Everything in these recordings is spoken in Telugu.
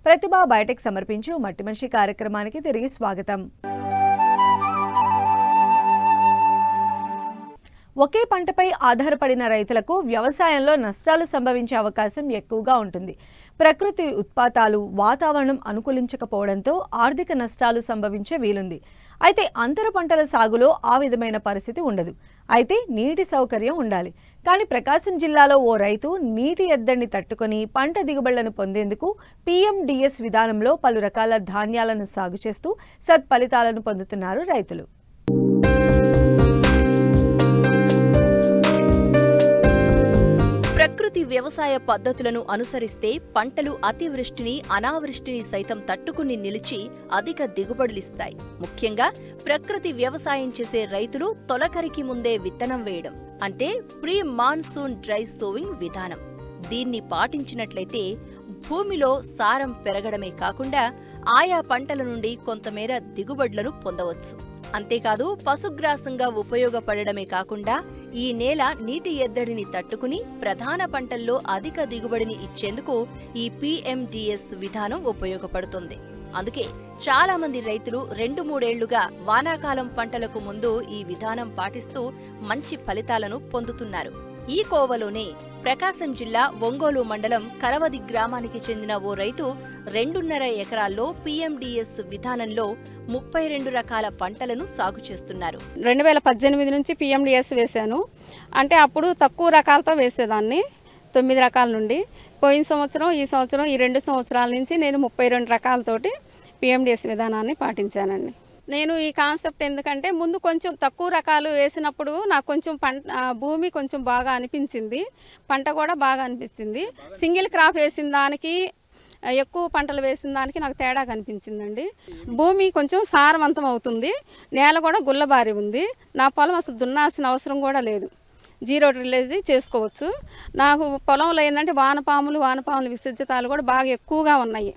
ప్రతిభ బయోటెక్ సమర్పించు మట్టి మనిషి కార్యక్రమానికి తిరిగి స్వాగతం. ఒకే పంటపై ఆధారపడిన రైతులకు వ్యవసాయంలో నష్టాలు సంభవించే అవకాశం ఎక్కువగా ఉంటుంది. ప్రకృతి ఉత్పాతాలు, వాతావరణం అనుకూలించకపోవడంతో ఆర్థిక నష్టాలు సంభవించే వీలుంది. అయితే అంతర పంటల సాగులో ఆ విధమైన పరిస్థితి ఉండదు. అయితే నీటి సౌకర్యం ఉండాలి. కానీ ప్రకాశం జిల్లాలో ఓ రైతు నీటి ఎద్దడిని తట్టుకొని పంట దిగుబడులను పొందేందుకు PMDS విధానంలో పలు రకాల ధాన్యాలను సాగు చేస్తూ సత్ఫలితాలను పొందుతున్నారు రైతులు. ప్రకృతి వ్యవసాయ పద్ధతులను అనుసరిస్తే పంటలు అతివృష్టిని, అనావృష్టిని సైతం తట్టుకుని నిలిచి అధిక దిగుబడులిస్తాయి. ముఖ్యంగా ప్రకృతి వ్యవసాయం చేసే రైతులు తొలకరికి ముందే విత్తనం వేయడం అంటే ప్రీ మాన్సూన్ డ్రై సోవింగ్ విధానం. దీన్ని పాటించినట్లయితే భూమిలో సారం పెరగడమే కాకుండా ఆయా పంటల నుండి కొంతమేర దిగుబడులను పొందవచ్చు. అంతేకాదు పశుగ్రాసంగా ఉపయోగపడడమే కాకుండా ఈ నేల నీటి ఎద్దడిని తట్టుకుని ప్రధాన పంటల్లో అధిక దిగుబడిని ఇచ్చేందుకు ఈ PMDS విధానం ఉపయోగపడుతుంది. అందుకే చాలా మంది రైతులు 2-3 ఏళ్లుగా వానాకాలం పంటలకు ముందు ఈ విధానం పాటిస్తూ మంచి ఫలితాలను పొందుతున్నారు. ఈ కోవలోనే ప్రకాశం జిల్లా ఒంగోలు మండలం కరవది గ్రామానికి చెందిన ఓ రైతు 2.5 ఎకరాల్లో PMDS విధానంలో 32 రకాల పంటలను సాగు చేస్తున్నారు. 2018 నుంచి PMDS వేశాను. అంటే అప్పుడు తక్కువ రకాలతో వేసేదాన్ని, 9 రకాల నుండి. పోయిన సంవత్సరం, ఈ సంవత్సరం, ఈ 2 సంవత్సరాల నుంచి నేను 32 రకాలతోటి PMDS విధానాన్ని పాటించానండి. నేను ఈ కాన్సెప్ట్ ఎందుకంటే ముందు కొంచెం తక్కువ రకాలు వేసినప్పుడు నాకు కొంచెం భూమి కొంచెం బాగా అనిపించింది, పంట కూడా బాగా అనిపించింది. సింగిల్ క్రాప్ వేసిన దానికి, ఎక్కువ పంటలు వేసిన దానికి నాకు తేడా కనిపించిందండి. భూమి కొంచెం సారవంతం అవుతుంది, నేల కూడా గుల్లబారి ఉంది. నా పొలం అసలు దున్నాల్సిన అవసరం కూడా లేదు, 0 డ్రిల్లేజ్ చేసుకోవచ్చు. నాకు పొలంలో ఏంటంటే వానపాముల విసర్జితాలు కూడా బాగా ఎక్కువగా ఉన్నాయి,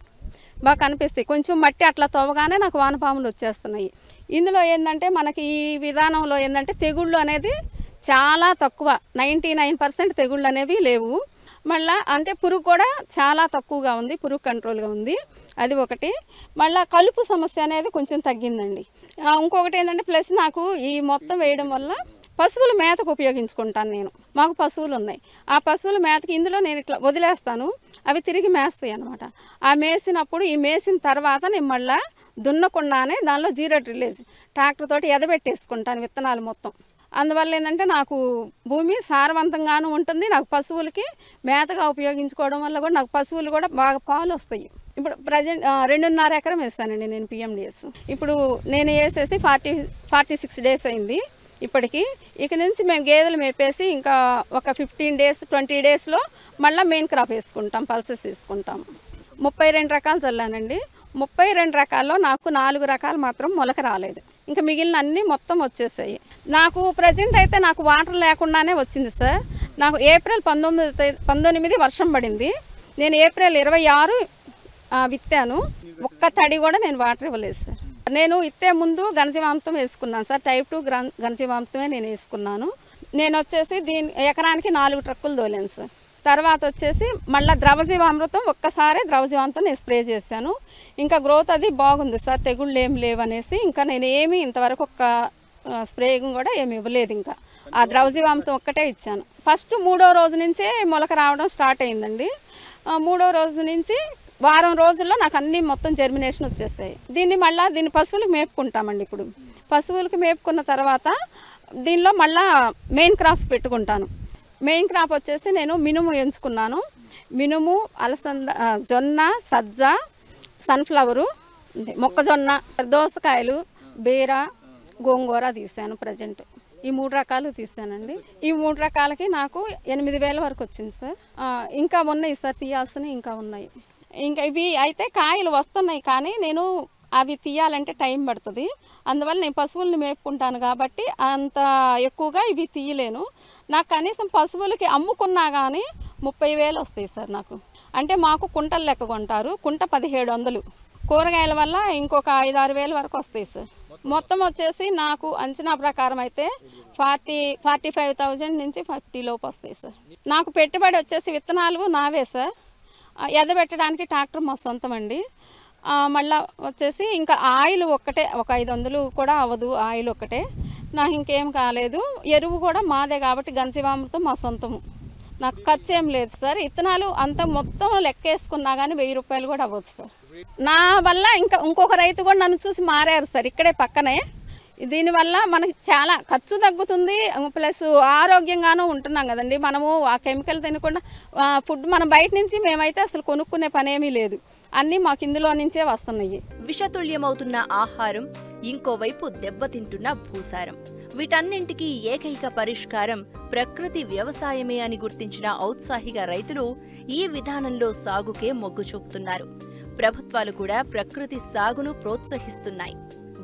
బాగా కనిపిస్తాయి. కొంచెం మట్టి అట్లా తవ్వగానే నాకు వానపాములు వచ్చేస్తున్నాయి. ఇందులో ఏంటంటే మనకి ఈ విధానంలో ఏంటంటే తెగుళ్ళు అనేది చాలా తక్కువ, 99% తెగుళ్ళు అనేవి లేవు. మళ్ళీ అంటే పురుగు కూడా చాలా తక్కువగా ఉంది, పురుగు కంట్రోల్గా ఉంది, అది ఒకటి. మళ్ళీ కలుపు సమస్య అనేది కొంచెం తగ్గిందండి. ఇంకొకటి ఏంటంటే ప్లస్ నాకు ఈ మొత్తం వేయడం వల్ల పశువుల మేతకు ఉపయోగించుకుంటాను నేను. మాకు పశువులు ఉన్నాయి, ఆ పశువుల మేతకి ఇందులో నేను ఇట్లా వదిలేస్తాను, అవి తిరిగి మేస్తాయి అన్నమాట. ఆ మేసినప్పుడు ఈ మేసిన తర్వాత నేను మళ్ళీ దున్నకుండానే దానిలో 0 డ్రిల్లేజ్ ట్రాక్టర్ తోటి ఎదబెట్టేసుకుంటాను విత్తనాలు మొత్తం. అందువల్ల ఏంటంటే నాకు భూమి సారవంతంగాను ఉంటుంది, నాకు పశువులకి మేతగా ఉపయోగించుకోవడం వల్ల కూడా నాకు పశువులు కూడా బాగా పాలు వస్తాయి. ఇప్పుడు ప్రజెంట్ 2.5 ఎకరం వేస్తానండి నేను PMDS. ఇప్పుడు నేను వేసేసి 46 డేస్ అయింది ఇప్పటికి. ఇక నుంచి మేము గేదెలు మేపేసి ఇంకా ఒక 15 డేస్ 20 డేస్లో మళ్ళీ మెయిన్ క్రాప్ వేసుకుంటాం, పల్సెస్ వేసుకుంటాం. 32 రకాలు చల్లానండి. 32 రకాల్లో నాకు 4 రకాలు మాత్రం మొలక రాలేదు, ఇంకా మిగిలిన అన్నీ మొత్తం వచ్చేసాయి. నాకు ప్రజెంట్ అయితే నాకు వాటర్ లేకుండానే వచ్చింది సార్. నాకు ఏప్రిల్ 19 వర్షం పడింది, నేను ఏప్రిల్ 26 విత్తాను. ఒక్క తడి కూడా నేను వాటర్ ఇవ్వలేదు సార్. నేను ఇత్తే ముందు ఘనజీవామృతం వేసుకున్నాను సార్, టైప్ 2 ఘనజీవామృతమే నేను వేసుకున్నాను. నేను వచ్చేసి దీని ఎకరానికి 4 ట్రక్కులు తోలాను సార్. తర్వాత వచ్చేసి మళ్ళీ ద్రవజీవామృతం ఒక్కసారి ద్రవజీవామృతం నేను స్ప్రే చేశాను. ఇంకా గ్రోత్ అది బాగుంది సార్, తెగుళ్ళు ఏమి లేవనేసి ఇంకా నేను ఏమి ఇంతవరకు ఒక్క స్ప్రేయింగ్ కూడా ఏమి ఇవ్వలేదు. ఇంకా ఆ ద్రవజీవామృతం ఒక్కటే ఇచ్చాను. ఫస్ట్ 3వ రోజు నుంచే మొలక రావడం స్టార్ట్ అయిందండి. 3వ రోజు నుంచి వారం రోజుల్లో నాకు అన్నీ మొత్తం జర్మినేషన్ వచ్చేసాయి. దీన్ని పశువులకు మేపుకుంటామండి. ఇప్పుడు పశువులకు మేపుకున్న తర్వాత దీనిలో మళ్ళీ మెయిన్ క్రాప్స్ పెట్టుకుంటాను. మెయిన్ క్రాప్ వచ్చేసి నేను మినుము ఎంచుకున్నాను. మినుము, అలసంద, జొన్న, సజ్జ, సన్ఫ్లవరు, మొక్కజొన్న, దోసకాయలు, బీర, గోంగూర తీసాను. ప్రజెంట్ ఈ 3 రకాలు తీసానండి. ఈ 3 రకాలకి నాకు 8,000 వరకు వచ్చింది సార్. ఇంకా ఉన్నాయి సార్, తీయాల్సినవి ఇంకా ఉన్నాయి. ఇంకా ఇవి అయితే కాయలు వస్తున్నాయి, కానీ నేను అవి తీయాలంటే టైం పడుతుంది. అందువల్ల నేను పశువుల్ని మేపుకుంటాను కాబట్టి అంత ఎక్కువగా ఇవి తీయలేను. నాకు కనీసం పశువులకి అమ్ముకున్నా కానీ 30,000 వస్తాయి సార్ నాకు. అంటే మాకు కుంటలు లెక్క కొంటారు, కుంట 1,700. కూరగాయల వల్ల ఇంకొక 5-6 వేల వరకు వస్తాయి సార్. మొత్తం వచ్చేసి నాకు అంచనా ప్రకారం అయితే 45,000 నుంచి 50 లోపు వస్తాయి సార్. నాకు పెట్టుబడి వచ్చేసి విత్తనాలు నావే సార్. ఎదబెట్టడానికి ట్రాక్టర్ మా సొంతం అండి. మళ్ళీ వచ్చేసి ఇంకా ఆయిల్ ఒక్కటే, ఒక 500 కూడా అవ్వదు ఆయిల్ ఒక్కటే. నాకు ఇంకేం కాలేదు. ఎరువు కూడా మాదే కాబట్టి గంజివామృతం మా సొంతము. నాకు ఖర్చు ఏం లేదు సార్. ఇత్తనాలు అంత మొత్తం లెక్కేసుకున్నా కానీ 1000 రూపాయలు కూడా అవ్వదు సార్. నా వల్ల ఇంకొక రైతు కూడా నన్ను చూసి మారారు సార్, ఇక్కడే పక్కనే. దీనివల్ల మనకి చాలా ఖర్చు తగ్గుతుంది, ప్లస్ ఆరోగ్యంగానూ ఉంటున్నాం కదండి. మనము ఆ కెమికల్ తినకుండా ఫుడ్ మనం బయట నుంచి మేమైతే అసలు కొనుక్కునే పనేమీ లేదు, అన్నీ మాకు ఇందులో నుంచే వస్తున్నాయి. విషతుల్యమవుతున్న ఆహారం, ఇంకోవైపు దెబ్బతింటున్న భూసారం, వీటన్నింటికీ ఏకైక పరిష్కారం ప్రకృతి వ్యవసాయమే అని గుర్తించిన ఔత్సాహిక రైతులు ఈ విధానంలో సాగుకే మొగ్గు చూపుతున్నారు. ప్రభుత్వాలు కూడా ప్రకృతి సాగును ప్రోత్సహిస్తున్నాయి.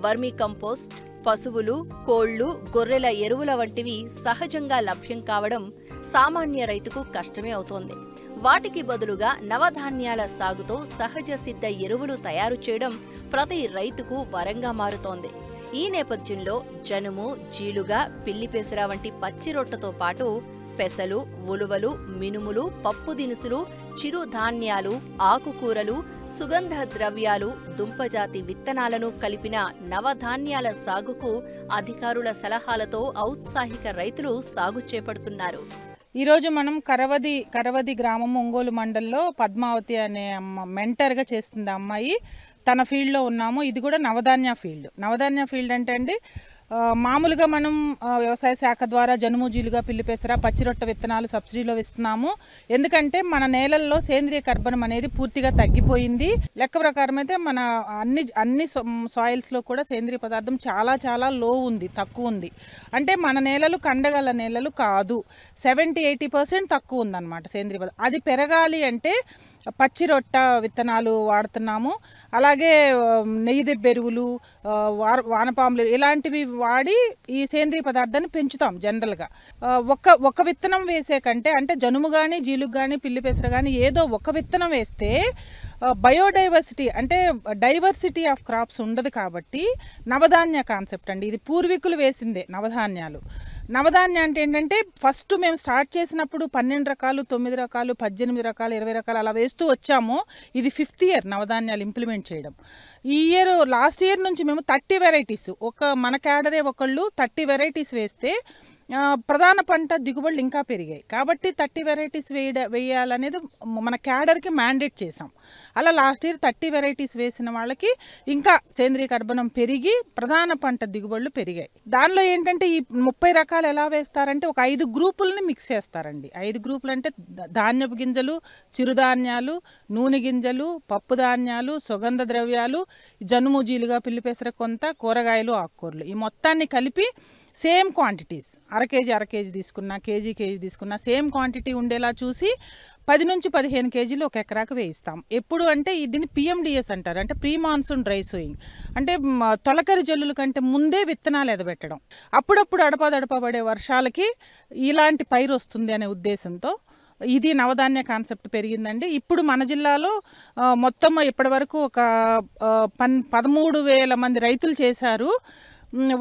వర్మీ కంపోస్ట్, పశువులు, కోళ్లు, గొర్రెల ఎరువుల వంటివి సహజంగా లభ్యం కావడం సామాన్య రైతుకు కష్టమే అవుతోంది. వాటికి బదులుగా నవధాన్యాల సాగుతో సహజ సిద్ధ ఎరువులు తయారు చేయడం ప్రతి రైతుకు వరంగా మారుతోంది. ఈ నేపథ్యంలో జనుము, జీలుగా, పిల్లిపెసర వంటి పచ్చి రొట్టతో పాటు పెసలు, ఉలువలు, మినుములు, పప్పు దినుసులు, చిరుధాన్యాలు, ఆకుకూరలు, సుగంధ ద్రవ్యాలు, దుంపజాతి విత్తనాలను కలిపిన నవధాన్యాల సాగుకు అధికారుల సలహాలతో ఔత్సాహిక రైతులు సాగు చేపడుతున్నారు. ఈరోజు మనం కరవది గ్రామం ఒంగోలు మండల్లో పద్మావతి అనే మెంటర్గా చేస్తుంది అమ్మాయి. తన ఫీల్డ్లో ఉన్నాము. ఇది కూడా నవధాన్య ఫీల్డ్ అంటే అండి, మామూలుగా మనం వ్యవసాయ శాఖ ద్వారా జనుము, జీలుగా, పిల్లిపెసర, పచ్చిరొట్ట విత్తనాలు సబ్సిడీలో ఇస్తున్నాము. ఎందుకంటే మన నేలల్లో సేంద్రియ కర్బనం అనేది పూర్తిగా తగ్గిపోయింది. లెక్క ప్రకారం అయితే మన అన్ని సాయిల్స్లో కూడా సేంద్రియ పదార్థం చాలా లో ఉంది, తక్కువ ఉంది. అంటే మన నేలలు కండగల నేలలు కాదు, 70-80% తక్కువ ఉందన్నమాట సేంద్రియ పదార్థం. అది పెరగాలి అంటే పచ్చిరొట్ట విత్తనాలు వాడుతున్నాము. అలాగే నెయ్యి దెబ్బెరువులు, వానపాములు ఇలాంటివి వాడి ఈ సేంద్రియ పదార్థాన్ని పెంచుతాం. జనరల్గా ఒక విత్తనం వేసే కంటే, అంటే జనుము కానీ, జీలుగు కానీ, పిల్లిపెసర కానీ ఏదో ఒక విత్తనం వేస్తే బయోడైవర్సిటీ అంటే డైవర్సిటీ ఆఫ్ క్రాప్స్ ఉండదు. కాబట్టి నవధాన్య కాన్సెప్ట్ అండి ఇది. పూర్వీకులు వేసిందే నవధాన్యాలు. నవధాన్య అంటే ఏంటంటే, ఫస్ట్ మేము స్టార్ట్ చేసినప్పుడు 12 రకాలు, 9 రకాలు, 18 రకాలు, 20 రకాలు అలా వేస్తూ వచ్చాము. ఇది 5th ఇయర్ నవధాన్యాలు ఇంప్లిమెంట్ చేయడం. లాస్ట్ ఇయర్ నుంచి మేము 30 వెరైటీస్, మన క్యాడరే ఒకళ్ళు 30 వెరైటీస్ వేస్తే ప్రధాన పంట దిగుబడులు ఇంకా పెరిగాయి. కాబట్టి 30 వెరైటీస్ వేయాలనేది మన క్యాడర్కి మ్యాండేట్ చేసాం. అలా లాస్ట్ ఇయర్ 30 వెరైటీస్ వేసిన వాళ్ళకి ఇంకా సేంద్రియ కర్బనం పెరిగి ప్రధాన పంట దిగుబడులు పెరిగాయి. దానిలో ఏంటంటే ఈ 30 రకాలు ఎలా వేస్తారంటే ఒక 5 గ్రూపులని మిక్స్ చేస్తారండి. 5 గ్రూపులు అంటే ధాన్యపు గింజలు, చిరుధాన్యాలు, నూనె గింజలు, పప్పు ధాన్యాలు, సుగంధ ద్రవ్యాలు, జనుము, జీలుగా, పిల్లిపెసర, కొంత కూరగాయలు, ఆకుకూరలు, ఈ మొత్తాన్ని కలిపి సేమ్ క్వాంటిటీస్ అర కేజీ తీసుకున్నా, కేజీ తీసుకున్నా సేమ్ క్వాంటిటీ ఉండేలా చూసి 10 నుంచి 15 కేజీలు ఒక ఎకరాకు వేయిస్తాం. ఎప్పుడు అంటే దీన్ని PMDS అంటారు, అంటే ప్రీ మాన్సూన్ డ్రై సోయింగ్. అంటే తొలకరి జల్లుల కంటే ముందే విత్తనాలు ఎదబెట్టడం. అప్పుడప్పుడు అడపాదడపబడే వర్షాలకి ఇలాంటి పైరు వస్తుంది అనే ఉద్దేశంతో ఇది నవధాన్య కాన్సెప్ట్ పెరిగిందండి. ఇప్పుడు మన జిల్లాలో మొత్తం ఇప్పటి వరకు ఒక 13,000 మంది రైతులు చేశారు.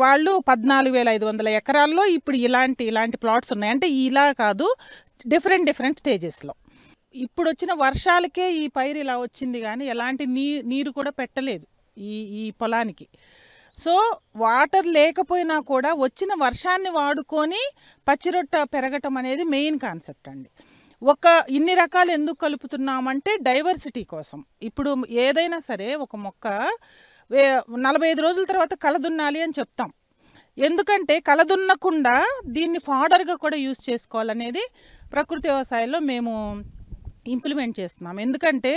వాళ్ళు 14,500 ఎకరాల్లో ఇప్పుడు ఇలాంటి ప్లాట్స్ ఉన్నాయి. అంటే ఇలా కాదు, డిఫరెంట్ స్టేజెస్లో. ఇప్పుడు వచ్చిన వర్షాలకే ఈ పైరు ఇలా వచ్చింది, కానీ ఎలాంటి నీరు కూడా పెట్టలేదు ఈ పొలానికి. సో వాటర్ లేకపోయినా కూడా వచ్చిన వర్షాన్ని వాడుకొని పచ్చిరొట్ట పెరగటం అనేది మెయిన్ కాన్సెప్ట్ అండి. ఇన్ని రకాలు ఎందుకు కలుపుతున్నామంటే డైవర్సిటీ కోసం. ఇప్పుడు ఏదైనా సరే ఒక మొక్క 45 రోజుల తర్వాత కలదున్నాలి అని చెప్తాం. ఎందుకంటే కలదున్నకుండా దీన్ని ఫాడర్గా కూడా యూజ్ చేసుకోవాలనేది ప్రకృతి వ్యవసాయంలో మేము ఇంప్లిమెంట్ చేస్తున్నాం. ఎందుకంటే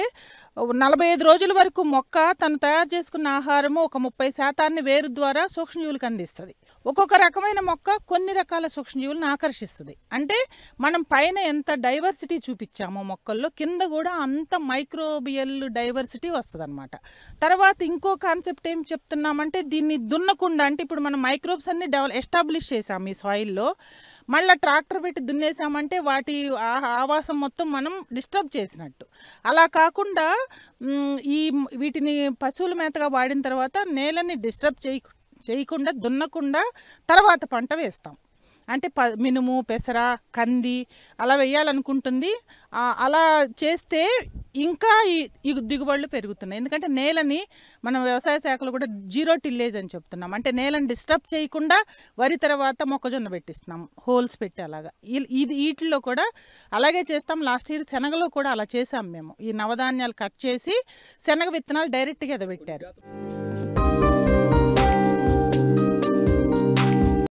45 రోజుల వరకు మొక్క తను తయారు చేసుకున్న ఆహారము ఒక 30% వేరు ద్వారా సూక్ష్మజీవులకు అందిస్తుంది. ఒక్కొక్క రకమైన మొక్క కొన్ని రకాల సూక్ష్మజీవులను ఆకర్షిస్తుంది. అంటే మనం పైన ఎంత డైవర్సిటీ చూపించామో మొక్కల్లో, కింద కూడా అంత మైక్రోబియల్ డైవర్సిటీ వస్తుంది అనమాట. తర్వాత ఇంకో కాన్సెప్ట్ ఏం చెప్తున్నామంటే, దీన్ని దున్నకుండా, అంటే ఇప్పుడు మనం మైక్రోబ్స్ అన్ని ఎస్టాబ్లిష్ చేసాం ఈ సాయిల్లో, మళ్ళీ ట్రాక్టర్ పెట్టి దున్నేసామంటే వాటి ఆవాసం మొత్తం మనం డిస్టర్బ్ చేసినట్టు. అలా కాకుండా వీటిని పశువుల మేతగా వాడిన తర్వాత నేలని డిస్టర్బ్ చేయకుండా దున్నకుండా తర్వాత పంట వేస్తాం. అంటే మినుము, పెసర, కంది అలా వేయాలనుకుంటుంది. అలా చేస్తే ఇంకా ఈ దిగుబడులు పెరుగుతున్నాయి. ఎందుకంటే నేలని మనం వ్యవసాయ శాఖలో కూడా జీరో టిల్లేజ్ అని చెప్తున్నాం. అంటే నేలని డిస్టర్బ్ చేయకుండా వరి తర్వాత మొక్కజొన్న పెట్టిస్తున్నాం, హోల్స్ పెట్టి. అలాగా వీటిల్లో కూడా అలాగే చేస్తాం. లాస్ట్ ఇయర్ శనగలో కూడా అలా చేసాం మేము. ఈ నవధాన్యాలు కట్ చేసి శనగ విత్తనాలు డైరెక్ట్గా ఎదబెట్టారు.